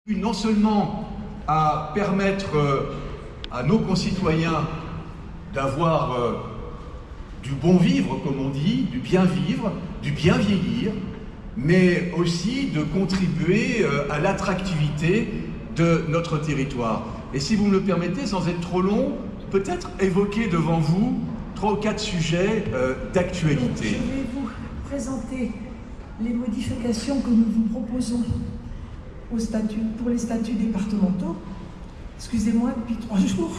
Non seulement à permettre à nos concitoyens d'avoir du bon vivre, comme on dit, du bien vivre, du bien vieillir, mais aussi de contribuer à l'attractivité de notre territoire. Et si vous me le permettez, sans être trop long, peut-être évoquer devant vous 3 ou 4 sujets d'actualité. Je vais vous présenter les modifications que nous vous proposons pour les statuts départementaux. Excusez-moi, depuis 3 jours,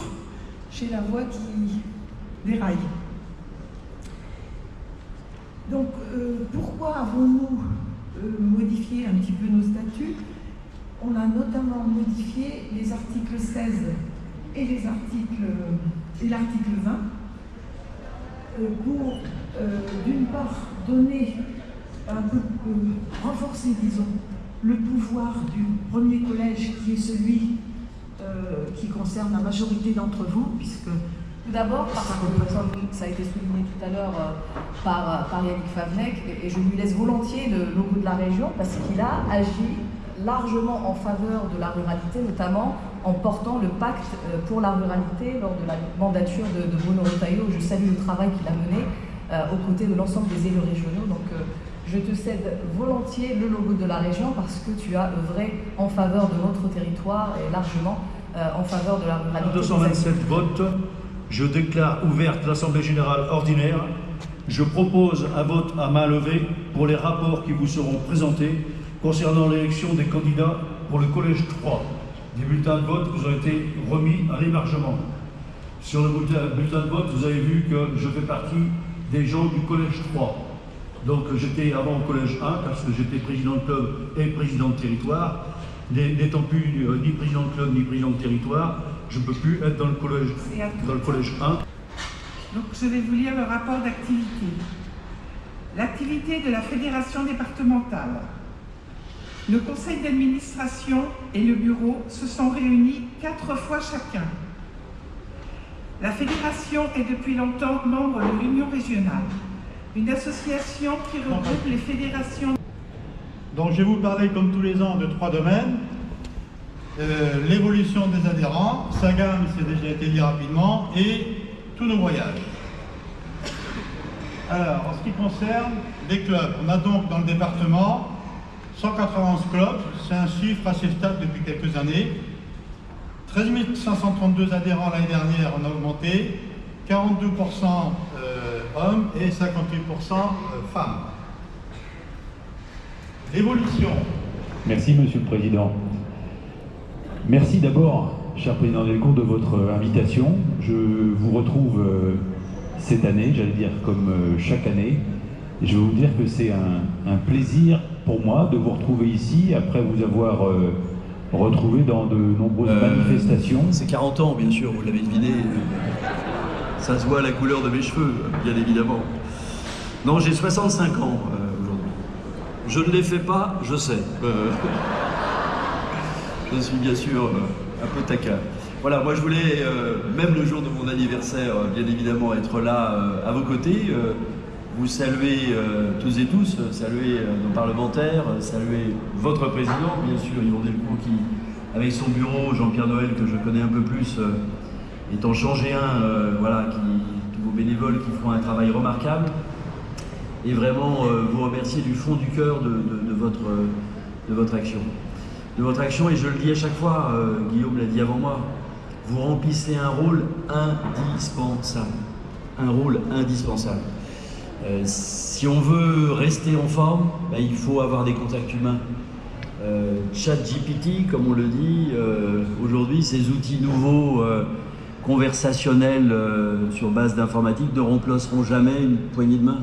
j'ai la voix qui déraille. Donc, pourquoi avons-nous modifié un petit peu nos statuts? On a notamment modifié les articles 16 et l'article 20 pour, d'une part, donner un peu, renforcer, disons, le pouvoir du premier collège qui est celui qui concerne la majorité d'entre vous, puisque tout d'abord, parce que ça a été souligné tout à l'heure par Yannick Favnec, et je lui laisse volontiers le logo de la région, parce qu'il a agi largement en faveur de la ruralité, notamment en portant le pacte pour la ruralité lors de la mandature de Bruno Retailleau. Je salue le travail qu'il a mené aux côtés de l'ensemble des élus régionaux. Donc, je te cède volontiers le logo de la région parce que tu as œuvré en faveur de notre territoire et largement en faveur de la ruralité. 227 votes. Je déclare ouverte l'Assemblée générale ordinaire. Je propose un vote à main levée pour les rapports qui vous seront présentés concernant l'élection des candidats pour le collège 3. Des bulletins de vote vous ont été remis à l'émargement. Sur le bulletin de vote, vous avez vu que je fais partie des gens du collège 3. Donc j'étais avant au collège 1 parce que j'étais président de club et président de territoire. N'étant plus ni président de club ni président de territoire, je ne peux plus être dans le collège 1. Donc je vais vous lire le rapport d'activité. L'activité de la fédération départementale. Le conseil d'administration et le bureau se sont réunis 4 fois chacun. La fédération est depuis longtemps membre de l'Union régionale, une association qui regroupe les fédérations. Donc je vais vous parler comme tous les ans de 3 domaines. L'évolution des adhérents, sa gamme, c'est déjà été dit rapidement, et tous nos voyages. Alors, en ce qui concerne les clubs, on a donc dans le département 191 clubs, c'est un chiffre assez stable depuis quelques années. 13 532 adhérents l'année dernière, on a augmenté, 42% hommes et 58% femmes. L'évolution. Merci Monsieur le Président. Merci d'abord, cher Président Delcourt, de votre invitation. Je vous retrouve cette année, j'allais dire comme chaque année. Et je vais vous dire que c'est un plaisir pour moi de vous retrouver ici, après vous avoir retrouvé dans de nombreuses manifestations. C'est 40 ans, bien sûr, vous l'avez deviné. Ça se voit à la couleur de mes cheveux, bien évidemment. Non, j'ai 65 ans aujourd'hui. Je ne les fais pas, je sais. Je suis bien sûr un peu taquin. Voilà, moi je voulais, même le jour de mon anniversaire, bien évidemment être là à vos côtés, vous saluer tous et tous, saluer nos parlementaires, saluer votre président, bien sûr, Yvon Delcourt, qui, avec son bureau, Jean-Pierre Noël, que je connais un peu plus, étant changéen, voilà, tous vos bénévoles qui font un travail remarquable, et vraiment vous remercier du fond du cœur de votre action. De votre action, et je le dis à chaque fois, Guillaume l'a dit avant moi, vous remplissez un rôle indispensable. Un rôle indispensable. Si on veut rester en forme, ben, il faut avoir des contacts humains. ChatGPT, comme on le dit, aujourd'hui, ces outils nouveaux, conversationnels sur base d'informatique ne remplaceront jamais une poignée de main,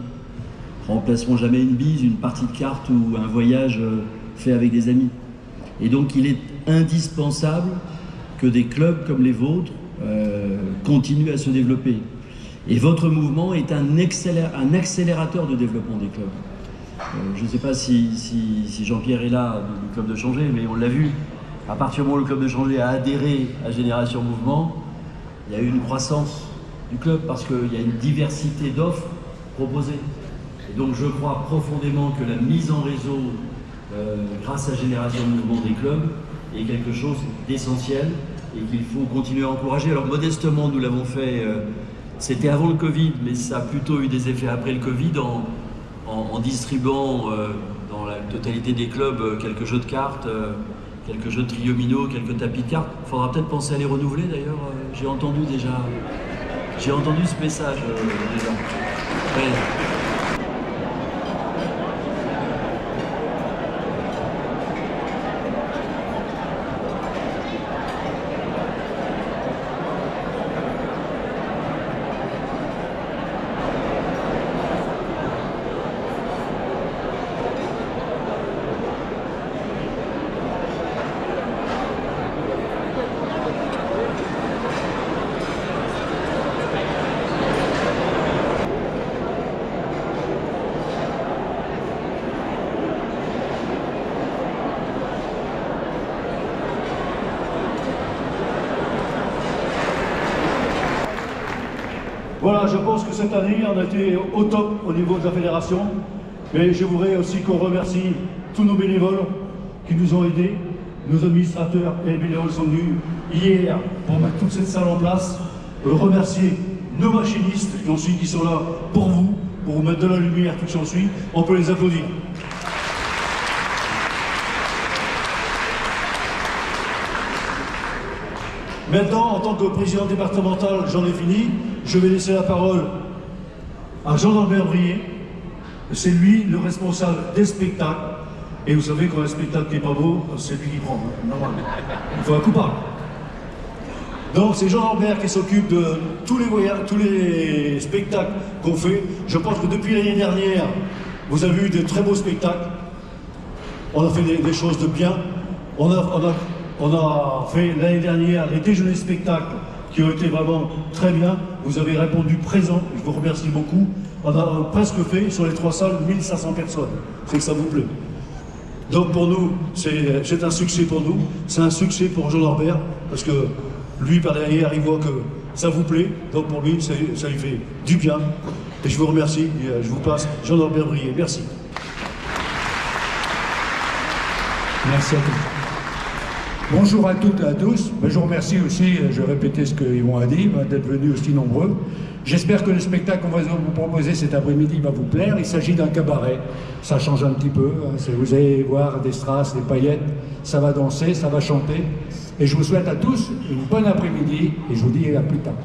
ne remplaceront jamais une bise, une partie de cartes ou un voyage fait avec des amis. Et donc il est indispensable que des clubs comme les vôtres continuent à se développer. Et votre mouvement est un accélérateur de développement des clubs. Je ne sais pas si Jean-Pierre est là du Club de Changé, mais on l'a vu, à partir du moment où le Club de Changé a adhéré à Génération Mouvement, il y a eu une croissance du club parce qu'il y a une diversité d'offres proposées. Et donc je crois profondément que la mise en réseau grâce à Génération Mouvement des clubs est quelque chose d'essentiel et qu'il faut continuer à encourager. Alors modestement, nous l'avons fait, c'était avant le Covid, mais ça a plutôt eu des effets après le Covid en distribuant dans la totalité des clubs quelques jeux de cartes, quelques jeux de triomino, quelques tapis de cartes. Il faudra peut-être penser à les renouveler d'ailleurs. J'ai entendu ce message déjà. Ouais. Voilà, je pense que cette année, on a été au top au niveau de la fédération. Mais je voudrais aussi qu'on remercie tous nos bénévoles qui nous ont aidés. Nos administrateurs et les bénévoles sont venus hier pour mettre toute cette salle en place. Remercier nos machinistes qui sont là pour vous mettre de la lumière, tout ce qui suit. On peut les applaudir. Maintenant, en tant que président départemental, j'en ai fini. Je vais laisser la parole à Jean-Norbert Brier. C'est lui le responsable des spectacles. Et vous savez, quand un spectacle n'est pas beau, c'est lui qui prend. Normalement. Il faut un coupable. Donc c'est Jean-Norbert qui s'occupe de tous les spectacles qu'on fait. Je pense que depuis l'année dernière, vous avez eu de très beaux spectacles. On a fait des choses de bien. On a fait l'année dernière les déjeuners spectacles qui ont été vraiment très bien. Vous avez répondu présent, je vous remercie beaucoup. On a presque fait sur les 3 salles 1500 personnes. C'est que ça vous plaît. Donc pour nous, c'est un succès pour nous. C'est un succès pour Jean-Norbert parce que lui, par derrière, il voit que ça vous plaît. Donc pour lui, ça lui fait du bien. Et je vous remercie. Et je vous passe Jean-Norbert Brier. Merci. Merci à tous. Bonjour à toutes et à tous. Je vous remercie aussi, je vais répéter ce qu'Yvon a dit, d'être venus aussi nombreux. J'espère que le spectacle qu'on va vous proposer cet après-midi va vous plaire. Il s'agit d'un cabaret. Ça change un petit peu. Vous allez voir des strass, des paillettes. Ça va danser, ça va chanter. Et je vous souhaite à tous une bonne après-midi et je vous dis à plus tard.